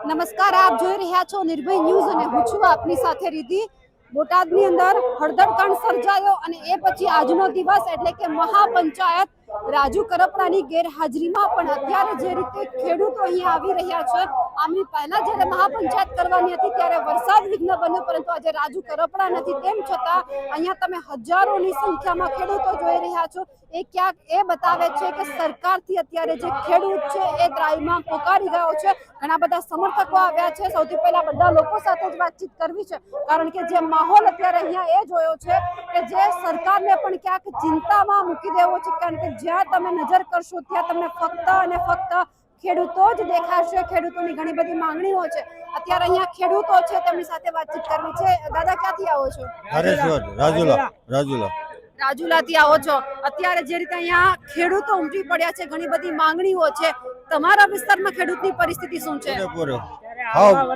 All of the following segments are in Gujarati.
નમસ્કાર, આપ જોઈ રહ્યા છો નિર્ભય ન્યૂઝ અને હું છું આપની સાથે રીતિ। બોટાદની અંદર હળદરકાંડ સર્જાયો અને એ પછી આજનો દિવસ એટલે કે મહાપંચાયત રાજુ કરપડાની ગેરહાજરીમાં પણ અત્યારે જે રીતે ખેડૂતો અહીંયા આવી રહ્યા છે, આમની પહેલા જ્યારે મહાપંચાયત કરવાની હતી ત્યારે વરસાદ વિઘ્ન બન્યો, પરંતુ આજે રાજુ કરપડા નથી, તેમ છતાં અહીંયા તમે હજારોની સંખ્યામાં ખેડૂતો જોઈ રહ્યા છો। એ ક્યાંક એ બતાવે છે કે સરકારથી અત્યારે જે ખેડૂત છે એ ત્રાહિમામ પોકારી ગયો છે। ઘણા બધા સમર્થકો આવ્યા છે। સૌથી પહેલા બધા લોકો સાથે જ વાતચીત કરવી છે, કારણ કે જે માહોલ અત્યારે અહીંયા એ જોયો છે કે જે સરકારને પણ ક્યાંક ચિંતામાં મૂકી દેવો છે, કારણ કે જ્યાં તમે નજર કરશો ત્યાં તમને ફક્ત અને ફક્ત ખેડૂતો જ દેખાશે। ખેડૂતોની ઘણી બધી માંગણીઓ છે। અત્યારે અહીંયા ખેડૂતો છે, તેમની સાથે વાતચીત કરવી છે। દાદા, ક્યાંથી આવો છો? રાજુલાથી આવો છો। અત્યારે જે રીતે અહીંયા ખેડૂતો ઉમટી પડ્યા છે, ઘણી બધી માંગણીઓ છે, તમારા વિસ્તારમાં ખેડૂતની પરિસ્થિતિ શું છે?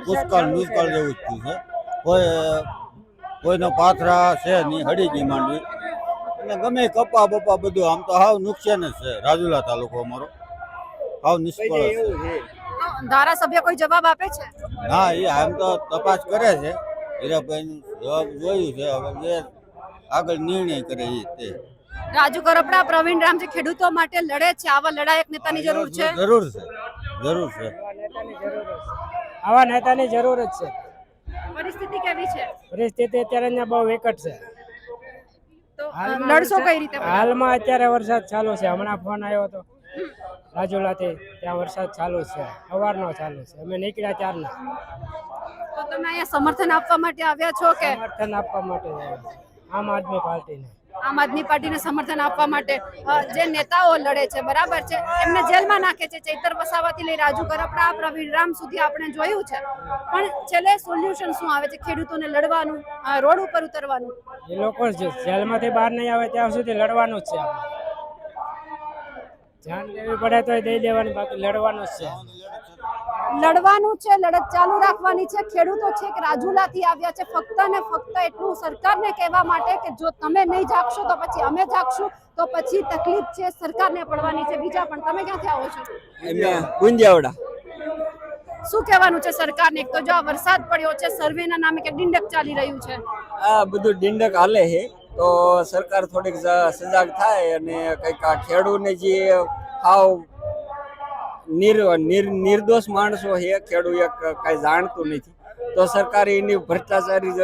દુષ્કાળ જેવું છે। કોઈનો પાથરા છે નહીં, હડી ગઈ માંડવી અને ગમે કપા બપા બધું આમ તો હાવ નુકસાન જ છે। રાજુલા તાલુકો અમારો હાવ નિષ્ફળ છે। ધારાસભ્ય કોઈ જવાબ આપે છે? ના, એ આમ તો તપાસ કરે છે, હીરાભાઈ જવાબ જોયું છે, હવે જે આગળ નિર્ણય કરે એ તે। રાજુ કરપડા, પ્રવીણ રામ જે ખેડૂતો માટે લડે છે, આવા લડાયક નેતાની જરૂર છે? જરૂર છે। આવા નેતાની જરૂર જ છે। પરિસ્થિતિ કેવી છે? પરિસ્થિતિ અત્યારે બહુ વિકટ છે। તો લડશો કઈ રીતે? હાલમાં અત્યારે વરસાદ ચાલુ છે। હમણાં ફોન આવ્યો હતો રાજુલાથી, ત્યાં વરસાદ ચાલુ છે, સવારનો ચાલુ છે, અમે નીકળ્યા ત્યારના। તો તમે અહીંયા સમર્થન આપવા માટે આવ્યા છો કે? સમર્થન આપવા માટે આવ્યા છે આમ આદમી પાર્ટીને। આમ આદમી પાર્ટીને સમર્થન આપવા માટે જે નેતાઓ લડે છે, બરાબર છે, એમને જેલમાં નાખે છે। ચૈતર વસાવાથી લઈ રાજુ કરપડા, પ્રવીણ રામ સુધી આપણે જોયું છે, પણ છેલ્લે સોલ્યુશન શું આવે છે? ખેડૂતોને લડવાનું, રોડ ઉપર ઉતરવાનું? એ લોકો જેલમાંથી બહાર નહીં આવે ત્યાં સુધી લડવાનું જ છે। જાન દેવી પડે તો દઈ દેવાની, બાકી લડવાનું જ છે। લડવાનું છે, લડત ચાલુ રાખવાની છે। ખેડૂતો છે કે રાજુલાથી આવ્યા છે ફક્ત ને ફક્ત એટલું સરકારને કહેવા માટે કે જો તમે નહીં જાગશો તો પછી અમે જાગશું, તો પછી તકલીફ છે સરકારને પડવાની છે। બીજા પણ, તમે ક્યાંથી આવો છો? ગુંજાવડા। શું કહેવાનું છે સરકારને? એક તો જો આ વરસાદ પડ્યો છે, સર્વેના નામે કે ડિંડક ચાલી રહ્યું છે, આ બધું ડિંડક હાલે છે, તો સરકાર થોડીક સજાગ થાય અને કંઈક આ ખેડૂતને જે હાવ નિર્દોષ માણસો છે, ખેડૂત કઈ જાણતું નથી, તો સરકારે એની ભ્રષ્ટાચારી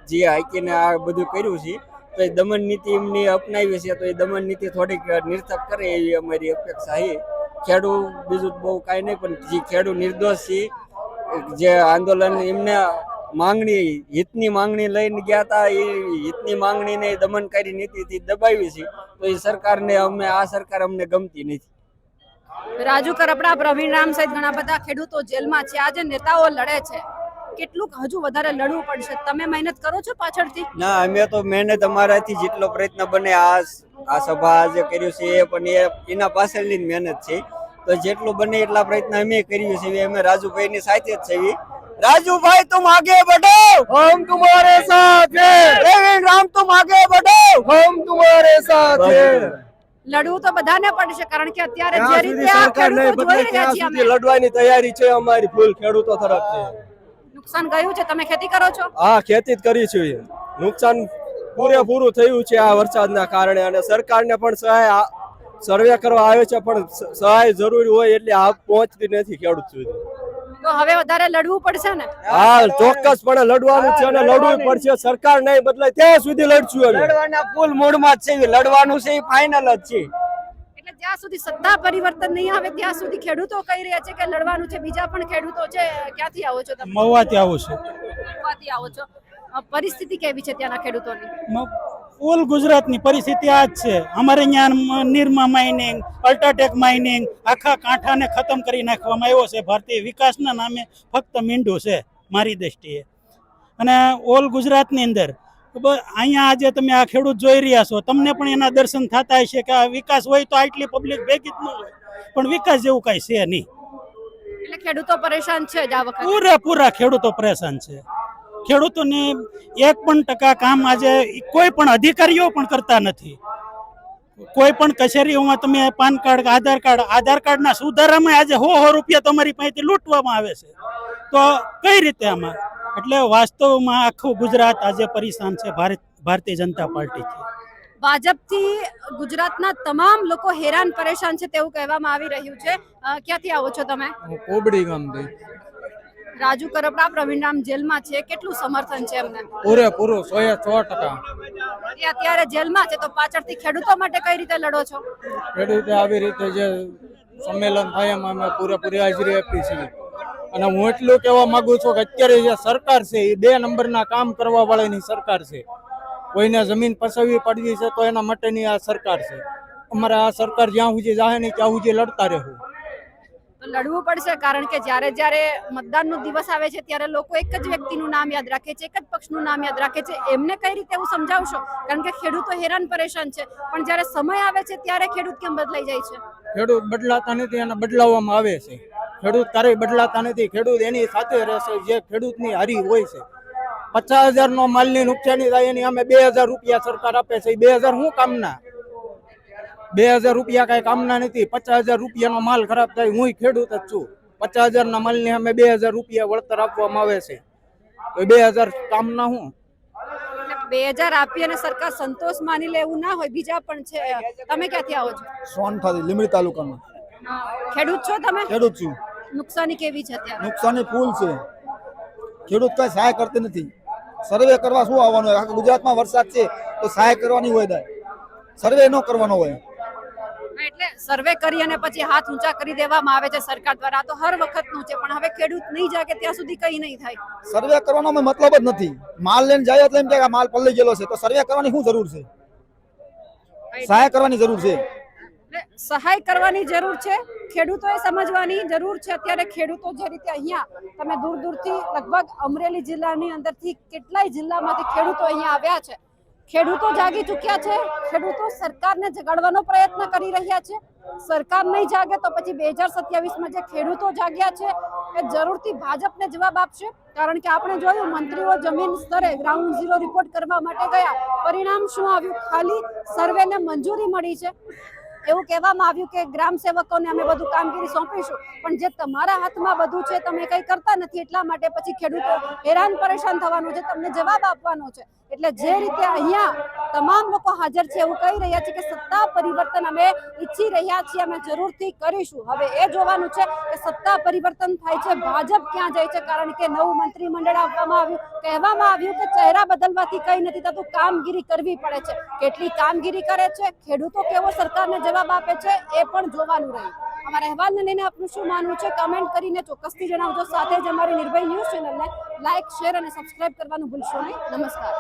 જે હાઈકીને આ બધું કર્યું છે, તો એ દમન નીતિ એમની અપનાવી છે, તો એ દમન નીતિ થોડીક નિર્થક કરે એવી અમારી અપેક્ષા છે। ખેડૂત બીજું બહુ કાંઈ નહીં, પણ જે ખેડૂત નિર્દોષ છે, જે આંદોલન એમને માંગણી, હિતની માંગણી લઈને ગયા હતા, એ હિતની માંગણીને દમનકારી નીતિથી દબાવી છે, તો એ સરકારને આ સરકાર અમને ગમતી નથી। રાજુ કરપડા, પ્રવીણ રામ સહિત ઘણા બધા ખેડૂતો જેલમાં છે। આજે નેતાઓ લડે છે, કેટલું હજુ વધારે લડવું પડશે? તમે મહેનત કરો છો પાછળથી? ના, અમે તો મહેનત અમારાથી જેટલો પ્રયત્ન બને આ સભા આજે કર્યું છે એ પણ એના પાછળની મહેનત છે, તો જેટલું બને એટલા પ્રયત્ન અમે કર્યું છે। અમે રાજુભાઈ ની સાથે જ છીએ। રાજુભાઈ तुम आगे बढ़ो, हम तुम्हारे साथ हैं। प्रवीण राम तुम आगे बढ़ो, हम तुम्हारे साथ हैं। લડવું તો બધાને પડશે, કારણ કે અત્યારે જે રીતે આ ખેડૂતો જોઈ રહ્યા છીએ અમે, લડવાની તૈયારી છે અમારી ફૂલ ખેડૂતો તરફથી। નુકસાન ગયું છે? તમે ખેતી કરો છો? હા, ખેતી જ કરી છે। નુકસાન પૂરેપૂરું થયું છે આ વરસાદના કારણે, અને સરકારને પણ સહાય સર્વે કરવા આવે છે, પણ સહાય જરૂરી હોય એટલે આ પહોંચતી નથી ખેડૂત સુધી। તો હવે વધારે લડવું પડશે ને? હા, ચોક્કસપણે લડવાનું છે અને લડવું પડશે। સરકાર નહીં બદલાય ત્યાં સુધી લડશું અમે। લડવાના ફૂલ મૂડમાં જ છે, લડવાનું છે, ફાઇનલ જ છે। એટલે જ્યાં સુધી સત્તા પરિવર્તન નહીં આવે ત્યાં સુધી ખેડૂતો કહી રહ્યા છે કે લડવાનું છે। બીજા પણ ખેડૂતો છે। ક્યાંથી આવો છો તમે? મહુવાથી આવું છું। મહુવાથી આવો છો। પરિસ્થિતિ કેવી છે ત્યાંના ખેડૂતોની? ઓલ ગુજરાતની પરિસ્થિતિ આ જ છે। અમારે અહીંયા નિરમા માઇનિંગ, અલ્ટ્રાટેક માઇનિંગ, આખા કાંઠાને ખતમ કરી નાખવામાં આવ્યો છે। ભારતીય વિકાસના નામે ફક્ત મીંડું છે મારી દ્રષ્ટિએ। અને ઓલ ગુજરાતની અંદર અહીંયા આજે તમે આ ખેડૂત જોઈ રહ્યા છો, તમને પણ એના દર્શન થતા હશે કે આ વિકાસ હોય તો આટલી પબ્લિક ભેગી જ ન હોય, પણ વિકાસ જેવું કાંઈ છે નહીં। એટલે ખેડૂતો પરેશાન છે જ આ વખતે? પૂરેપૂરા ખેડૂતો પરેશાન છે। ખેડૂતોને 1% કામ આજે કોઈ પણ અધિકારીઓ પણ કરતા નથી। કોઈ પણ કચેરીઓમાં તમે પાન કાર્ડ આધાર કાર્ડના સુધારામાં આજે 100 રૂપિયા તમારી પાસેથી લૂંટવામાં આવે છે, તો કઈ રીતે આમાં? એટલે વાસ્તવમાં આખું ગુજરાત આજે પરેશાન છે ભારતીય જનતા પાર્ટીથી. ભાજપથી ગુજરાતના તમામ લોકો હેરાન પરેશાન છે તેવું કહેવામાં આવી રહ્યું છે. ક્યાંથી આવો છો તમે? કોબડી ગામથી. રાજુ કરપડા પ્રવીણરામ જેલમાં છે, કેટલું સમર્થન છે એમને? પૂરેપૂરું 100%. એ અત્યારે જેલમાં છે તો પાછળથી ખેડૂતો માટે કઈ રીતે લડો છો? ખેડૂતે આવી રીતે જે સંમેલન થાય એમાં અમે પૂરેપૂરી હાજરી આપી છીએ. અને હું એટલું કહેવા માંગુ છું કે અત્યારે જે સરકાર છે એ 2 નંબરના કામ કરવા વાળાની સરકાર છે. કોઈને જમીન પસવી પડવી છે તો એના માટેની આ સરકાર છે. અમારે આ સરકાર જ્યાં સુધી જાહે નહીં ત્યાં સુધી લડતા રહેવું. તો લડવું પડશે, કારણ કે જ્યારે મતદાનનો દિવસ આવે છે ત્યારે લોકો એક જ વ્યક્તિનું નામ યાદ રાખે છે, એક જ પક્ષનું નામ યાદ રાખે છે. એમને કઈ રીતે એવું સમજાવશો? કારણ કે ખેડૂતો હેરાન પરેશાન છે, પણ જ્યારે સમય આવે છે ત્યારે ખેડૂત કેમ બદલાઈ જાય છે? ખેડૂત બદલાતા નથી અને બદલાવવામાં આવે છે. ખેડૂત ક્યારેય બદલાતા નથી. ખેડૂત એની સાથે રહેશે જે ખેડૂતની હારી હોય છે. 50,000 નો માલની નુકસાની થાય એની અમે 2,000 રૂપિયા સરકાર આપે છે. 2,000 શું કામના? 2,000 રૂપિયા કઈ કામના નથી. 50,000 રૂપિયાનો માલ ખરાબ થાય, હું ખેડૂત જ છું. 50,000 ના માલની અમે 2,000 રૂપિયા વળતર આપવામાં આવે છે, તો 2,000 કામના શું? 2,000 આપી અને સરકાર સંતોષ માની લે એવું ના હોય. બીજા પણ છે. તમે ક્યાંથી આવો છો? સોનથાથી લીમડી તાલુકામાં. ખેડૂત છો તમે? ખેડૂત છું. નુકસાની કેવી છે અત્યારે? નુકસાની ફૂલ છે. ખેડૂત કઈ સહાય કરતી નથી. સર્વે કરવા શું આવવાનું હોય? આખા ગુજરાતમાં વરસાદ છે તો સહાય કરવાની હોય, દાય સર્વે ન કરવાનો હોય. એટલે સર્વે કરી અને પછી હાથ ઊંચા કરી દેવામાં આવે છે સરકાર દ્વારા. તો હર વખતનું છે, પણ હવે ખેડૂત નહીં જાગે ત્યાં સુધી કઈ નહીં થાય. સર્વે કરવાનો મતલબ જ નથી. માલ લઈને જાય એટલે એમ કે આ માલ પલળી ગયેલો છે, તો સર્વે કરવાની શું જરૂર છે? સહાય કરવાની જરૂર છે. સહાય કરવાની જરૂર છે, ખેડૂતોએ સમજવાની જરૂર છે. અત્યારે ખેડૂતો જે રીતે અહીંયા તમે દૂર દૂરથી લગભગ અમરેલી જિલ્લાની અંદરથી કેટલાય જિલ્લામાંથી ખેડૂતો અહીંયા આવ્યા છે. ખેડૂતો જાગી ચૂક્યા છે. ખેડૂતો સરકારને જગાડવાનો પ્રયત્ન કરી રહ્યા છે. સરકાર નહીં જાગે તો પછી 2027માં જે ખેડૂતો જાગ્યા છે એ જરૂરથી ભાજપને જવાબ આપશે. કારણ કે આપણે જોયું મંત્રીઓ જમીન સ્તરે ગ્રાઉન્ડ ઝીરો રિપોર્ટ કરવા માટે ગયા, પરિણામ શું આવ્યું? ખાલી સર્વેને મંજૂરી મળી છે. એવું કહેવામાં આવ્યું કે ગ્રામ સેવકોને અમે બધું કામગીરી સોંપીશું, પણ જે તમારા હાથમાં બધું છે તમે કંઈ કરતા નથી, એટલા માટે પછી ખેડૂતો હેરાન પરેશાન થવાનું છે, તમને જવાબ આપવાનો છે. એટલે જે રીતે અહીંયા તમામ લોકો હાજર છે એવું કહી રહ્યા છે કે સત્તા પરિવર્તન અમે ઈચ્છી રહ્યા છીએ, અમે જરૂરથી કરીશું. હવે એ જોવાનું છે કે સત્તા પરિવર્તન થાય છે, ભાજપ ક્યાં જાય છે. કારણ કે નવું મંત્રીમંડળ આપવામાં આવ્યું, કહેવામાં આવ્યું કે ચહેરા બદલવાથી કઈ નથી થતું, કામગીરી કરવી પડે છે. કેટલી કામગીરી કરે છે, ખેડૂતો કેવો સરકારને જવાબ આપે છે, એ પણ જોવાનું રહ્યું. અમારા અહેવાલને લઈને આપનું શું માનવું છે કમેન્ટ કરીને ચોક્કસથી જણાવજો. સાથે જ અમારી નિર્ભય ન્યૂઝ ચેનલને લાઇક, શેર અને સબસ્ક્રાઇબ કરવાનું ભૂલશો નહીં. નમસ્કાર.